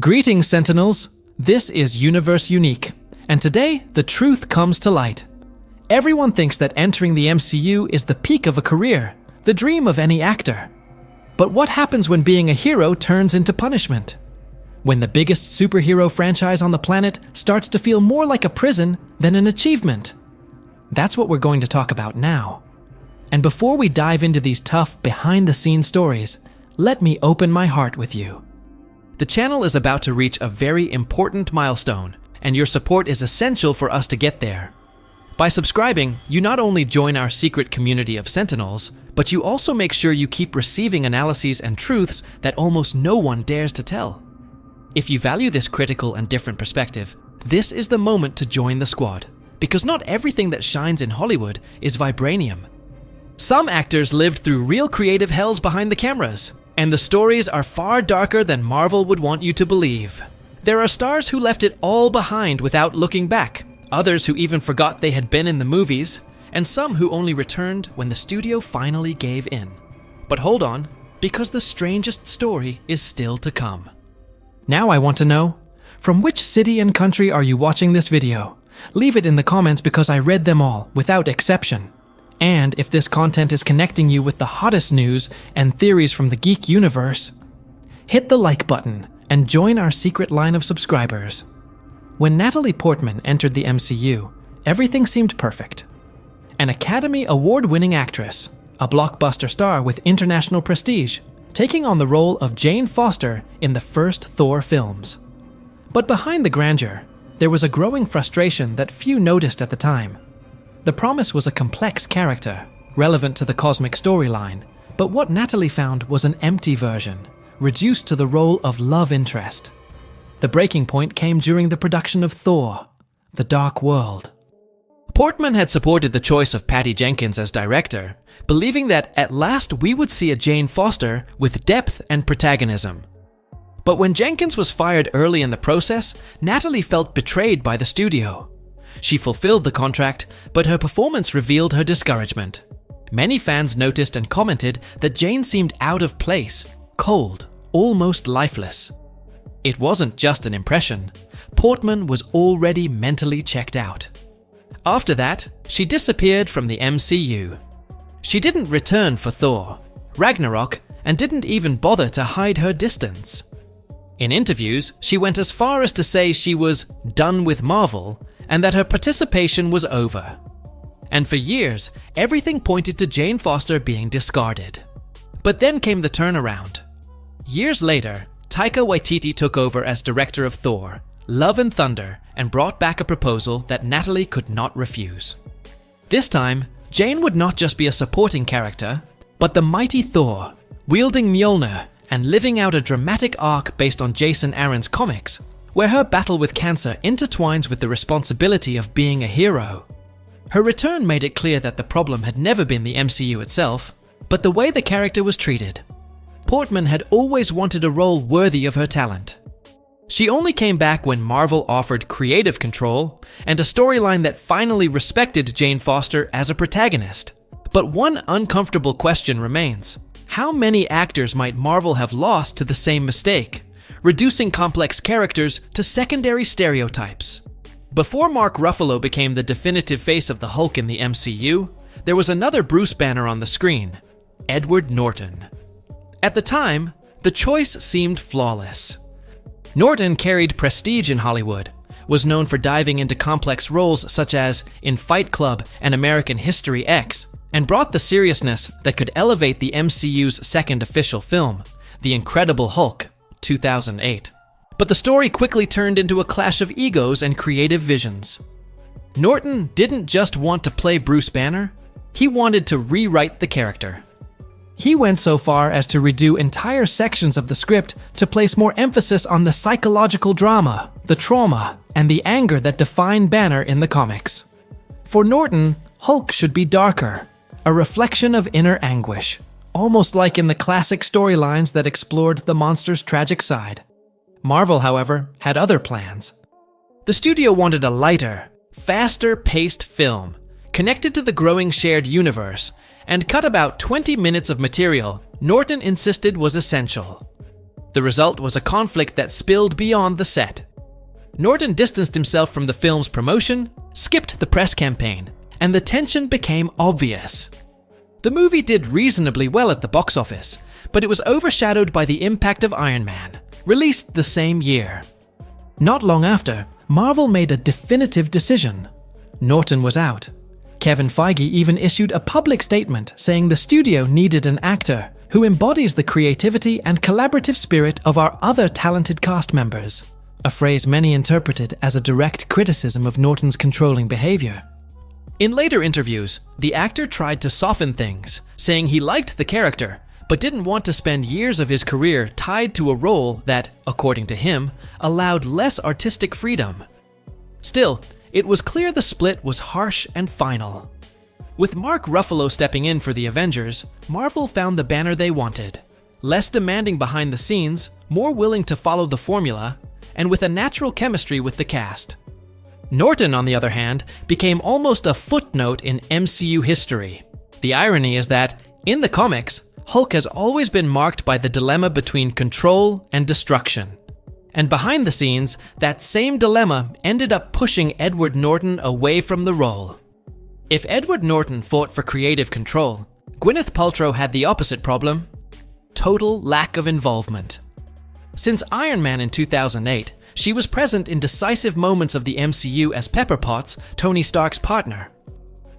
Greetings, Sentinels! This is Universe Unique, and today the truth comes to light. Everyone thinks that entering the MCU is the peak of a career, the dream of any actor. But what happens when being a hero turns into punishment? When the biggest superhero franchise on the planet starts to feel more like a prison than an achievement? That's what we're going to talk about now. And before we dive into these tough, behind-the-scenes stories, let me open my heart with you. The channel is about to reach a very important milestone, and your support is essential for us to get there. By subscribing, you not only join our secret community of Sentinels, but you also make sure you keep receiving analyses and truths that almost no one dares to tell. If you value this critical and different perspective, this is the moment to join the squad, because not everything that shines in Hollywood is vibranium. Some actors lived through real creative hells behind the cameras, and the stories are far darker than Marvel would want you to believe. There are stars who left it all behind without looking back, others who even forgot they had been in the movies, and some who only returned when the studio finally gave in. But hold on, because the strangest story is still to come. Now I want to know, from which city and country are you watching this video? Leave it in the comments because I read them all, without exception. And if this content is connecting you with the hottest news and theories from the Geek Universe, hit the like button and join our secret line of subscribers. When Natalie Portman entered the MCU, everything seemed perfect. An Academy Award-winning actress, a blockbuster star with international prestige, taking on the role of Jane Foster in the first Thor films. But behind the grandeur, there was a growing frustration that few noticed at the time. The promise was a complex character, relevant to the cosmic storyline, but what Natalie found was an empty version, reduced to the role of love interest. The breaking point came during the production of Thor: The Dark World. Portman had supported the choice of Patty Jenkins as director, believing that at last we would see a Jane Foster with depth and protagonism. But when Jenkins was fired early in the process, Natalie felt betrayed by the studio. She fulfilled the contract, but her performance revealed her discouragement. Many fans noticed and commented that Jane seemed out of place, cold, almost lifeless. It wasn't just an impression. Portman was already mentally checked out. After that, she disappeared from the MCU. She didn't return for Thor, Ragnarok, and didn't even bother to hide her distance. In interviews, she went as far as to say she was done with Marvel and that her participation was over. And for years, everything pointed to Jane Foster being discarded. But then came the turnaround. Years later, Taika Waititi took over as director of Thor: Love and Thunder and brought back a proposal that Natalie could not refuse. This time, Jane would not just be a supporting character, but the mighty Thor, wielding Mjolnir and living out a dramatic arc based on Jason Aaron's comics, where her battle with cancer intertwines with the responsibility of being a hero. Her return made it clear that the problem had never been the MCU itself, but the way the character was treated. Portman had always wanted a role worthy of her talent. She only came back when Marvel offered creative control and a storyline that finally respected Jane Foster as a protagonist. But one uncomfortable question remains. How many actors might Marvel have lost to the same mistake, reducing complex characters to secondary stereotypes? Before Mark Ruffalo became the definitive face of the Hulk in the MCU, there was another Bruce Banner on the screen: Edward Norton. At the time, the choice seemed flawless. Norton carried prestige in Hollywood, was known for diving into complex roles such as in Fight Club and American History X, and brought the seriousness that could elevate the MCU's second official film, The Incredible Hulk, 2008. But the story quickly turned into a clash of egos and creative visions. Norton didn't just want to play Bruce Banner, he wanted to rewrite the character. He went so far as to redo entire sections of the script to place more emphasis on the psychological drama, the trauma, and the anger that define Banner in the comics. For Norton, Hulk should be darker, a reflection of inner anguish, almost like in the classic storylines that explored the monster's tragic side. Marvel, however, had other plans. The studio wanted a lighter, faster-paced film, connected to the growing shared universe, and cut about 20 minutes of material Norton insisted was essential. The result was a conflict that spilled beyond the set. Norton distanced himself from the film's promotion, skipped the press campaign, and the tension became obvious. The movie did reasonably well at the box office, but it was overshadowed by the impact of Iron Man, released the same year. Not long after, Marvel made a definitive decision. Norton was out. Kevin Feige even issued a public statement saying the studio needed an actor who embodies the creativity and collaborative spirit of our other talented cast members, a phrase many interpreted as a direct criticism of Norton's controlling behavior. In later interviews, the actor tried to soften things, saying he liked the character, but didn't want to spend years of his career tied to a role that, according to him, allowed less artistic freedom. Still, it was clear the split was harsh and final. With Mark Ruffalo stepping in for the Avengers, Marvel found the banner they wanted. Less demanding behind the scenes, more willing to follow the formula, and with a natural chemistry with the cast. Norton, on the other hand, became almost a footnote in MCU history. The irony is that, in the comics, Hulk has always been marked by the dilemma between control and destruction. And behind the scenes, that same dilemma ended up pushing Edward Norton away from the role. If Edward Norton fought for creative control, Gwyneth Paltrow had the opposite problem: total lack of involvement. Since Iron Man in 2008, she was present in decisive moments of the MCU as Pepper Potts, Tony Stark's partner.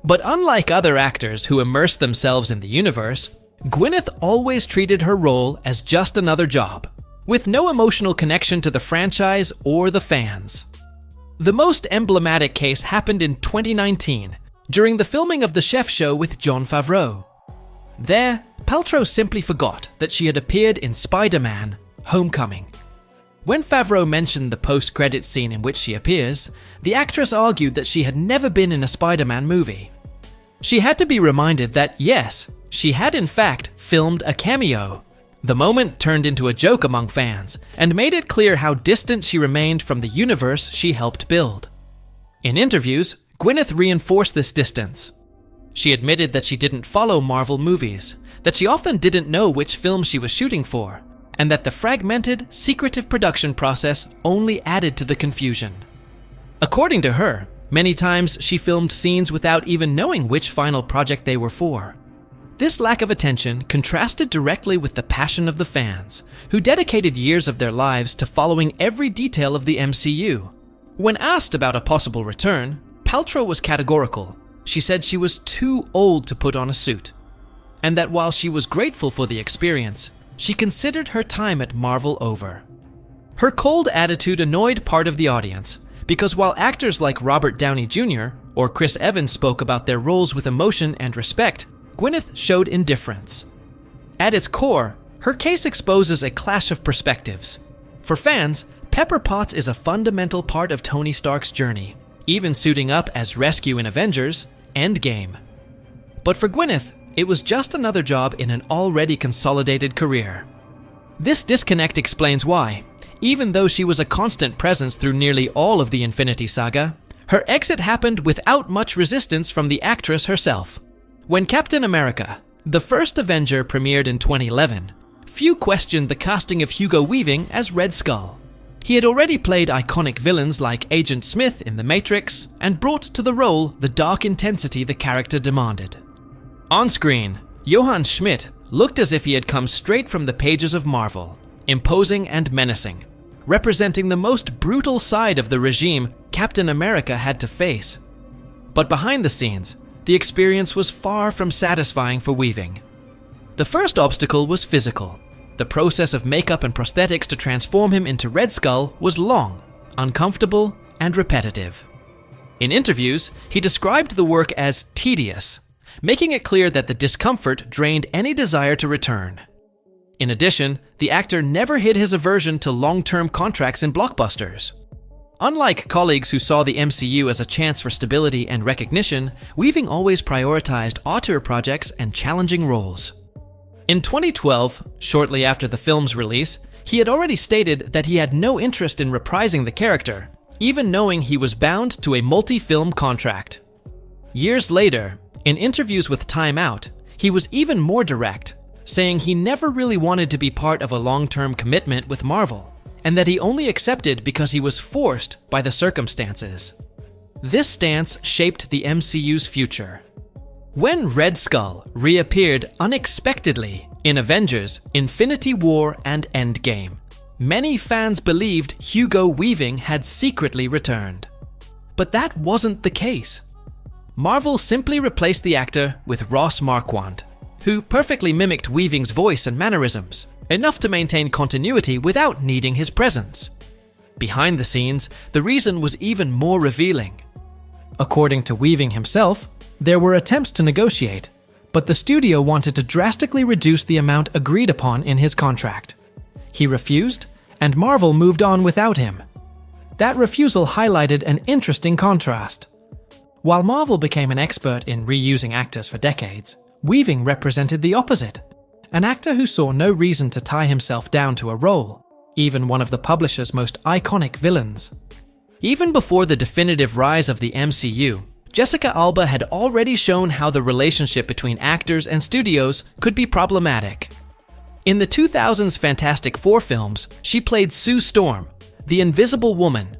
But unlike other actors who immerse themselves in the universe, Gwyneth always treated her role as just another job, with no emotional connection to the franchise or the fans. The most emblematic case happened in 2019, during the filming of The Chef Show with Jon Favreau. There, Paltrow simply forgot that she had appeared in Spider-Man: Homecoming. When Favreau mentioned the post-credits scene in which she appears, the actress argued that she had never been in a Spider-Man movie. She had to be reminded that, yes, she had in fact filmed a cameo. The moment turned into a joke among fans and made it clear how distant she remained from the universe she helped build. In interviews, Gwyneth reinforced this distance. She admitted that she didn't follow Marvel movies, that she often didn't know which film she was shooting for, and that the fragmented, secretive production process only added to the confusion. According to her, many times she filmed scenes without even knowing which final project they were for. This lack of attention contrasted directly with the passion of the fans, who dedicated years of their lives to following every detail of the MCU. When asked about a possible return, Paltrow was categorical. She said she was too old to put on a suit, and that while she was grateful for the experience, she considered her time at Marvel over. Her cold attitude annoyed part of the audience, because while actors like Robert Downey Jr. or Chris Evans spoke about their roles with emotion and respect, Gwyneth showed indifference. At its core, her case exposes a clash of perspectives. For fans, Pepper Potts is a fundamental part of Tony Stark's journey, even suiting up as Rescue in Avengers: Endgame. But for Gwyneth, it was just another job in an already consolidated career. This disconnect explains why, even though she was a constant presence through nearly all of the Infinity Saga, her exit happened without much resistance from the actress herself. When Captain America: The First Avenger premiered in 2011, few questioned the casting of Hugo Weaving as Red Skull. He had already played iconic villains like Agent Smith in The Matrix and brought to the role the dark intensity the character demanded. On screen, Johann Schmidt looked as if he had come straight from the pages of Marvel, imposing and menacing, representing the most brutal side of the regime Captain America had to face. But behind the scenes, the experience was far from satisfying for Weaving. The first obstacle was physical. The process of makeup and prosthetics to transform him into Red Skull was long, uncomfortable, and repetitive. In interviews, he described the work as tedious, making it clear that the discomfort drained any desire to return. In addition, the actor never hid his aversion to long-term contracts in blockbusters. Unlike colleagues who saw the MCU as a chance for stability and recognition, Weaving always prioritized auteur projects and challenging roles. In 2012, shortly after the film's release, he had already stated that he had no interest in reprising the character, even knowing he was bound to a multi-film contract. Years later, in interviews with Time Out, he was even more direct, saying he never really wanted to be part of a long-term commitment with Marvel, and that he only accepted because he was forced by the circumstances. This stance shaped the MCU's future. When Red Skull reappeared unexpectedly in Avengers, Infinity War, and Endgame, many fans believed Hugo Weaving had secretly returned. But that wasn't the case. Marvel simply replaced the actor with Ross Marquand, who perfectly mimicked Weaving's voice and mannerisms, enough to maintain continuity without needing his presence. Behind the scenes, the reason was even more revealing. According to Weaving himself, there were attempts to negotiate, but the studio wanted to drastically reduce the amount agreed upon in his contract. He refused, and Marvel moved on without him. That refusal highlighted an interesting contrast. While Marvel became an expert in reusing actors for decades, Weaving represented the opposite, an actor who saw no reason to tie himself down to a role, even one of the publisher's most iconic villains. Even before the definitive rise of the MCU, Jessica Alba had already shown how the relationship between actors and studios could be problematic. In the 2000s Fantastic Four films, she played Sue Storm, the Invisible Woman.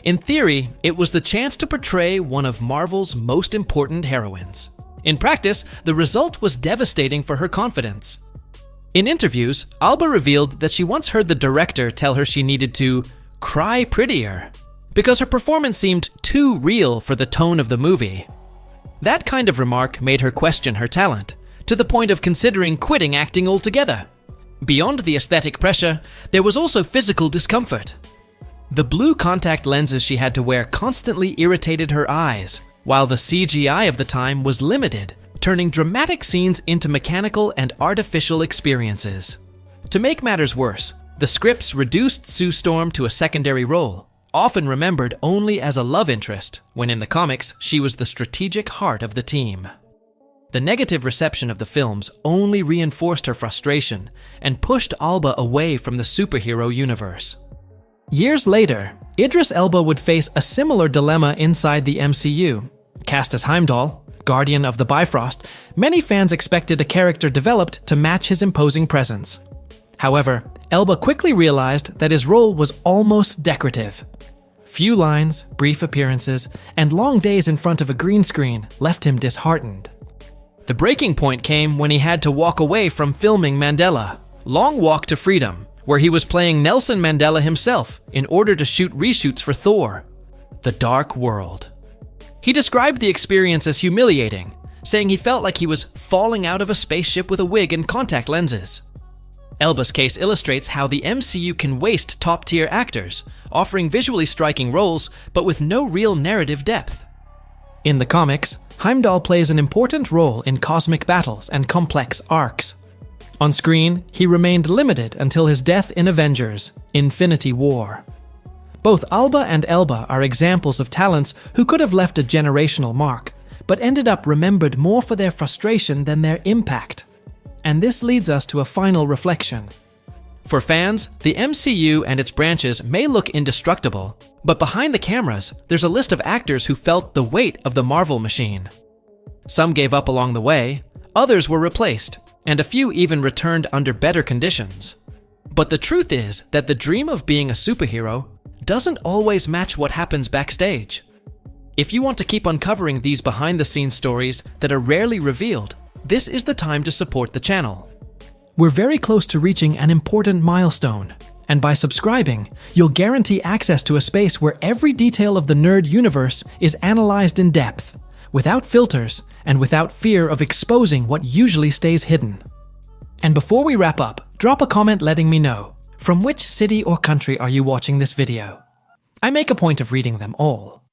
In theory, it was the chance to portray one of Marvel's most important heroines. In practice, the result was devastating for her confidence. In interviews, Alba revealed that she once heard the director tell her she needed to cry prettier because her performance seemed too real for the tone of the movie. That kind of remark made her question her talent, to the point of considering quitting acting altogether. Beyond the aesthetic pressure, there was also physical discomfort. The blue contact lenses she had to wear constantly irritated her eyes, while the CGI of the time was limited, turning dramatic scenes into mechanical and artificial experiences. To make matters worse, the scripts reduced Sue Storm to a secondary role, often remembered only as a love interest, when in the comics she was the strategic heart of the team. The negative reception of the films only reinforced her frustration and pushed Alba away from the superhero universe. Years later, Idris Elba would face a similar dilemma inside the MCU. Cast as Heimdall, Guardian of the Bifrost, many fans expected a character developed to match his imposing presence. However, Elba quickly realized that his role was almost decorative. Few lines, brief appearances, and long days in front of a green screen left him disheartened. The breaking point came when he had to walk away from filming Mandela, Long Walk to Freedom, where he was playing Nelson Mandela himself in order to shoot reshoots for Thor: The Dark World. He described the experience as humiliating, saying he felt like he was falling out of a spaceship with a wig and contact lenses. Elba's case illustrates how the MCU can waste top-tier actors, offering visually striking roles but with no real narrative depth. In the comics, Heimdall plays an important role in cosmic battles and complex arcs. On screen, he remained limited until his death in Avengers: Infinity War. Both Alba and Elba are examples of talents who could have left a generational mark, but ended up remembered more for their frustration than their impact. And this leads us to a final reflection. For fans, the MCU and its branches may look indestructible, but behind the cameras, there's a list of actors who felt the weight of the Marvel machine. Some gave up along the way, others were replaced, and a few even returned under better conditions. But the truth is that the dream of being a superhero doesn't always match what happens backstage. If you want to keep uncovering these behind-the-scenes stories that are rarely revealed, this is the time to support the channel. We're very close to reaching an important milestone, and by subscribing, you'll guarantee access to a space where every detail of the nerd universe is analyzed in depth, without filters and without fear of exposing what usually stays hidden. And before we wrap up, drop a comment letting me know, from which city or country are you watching this video? I make a point of reading them all.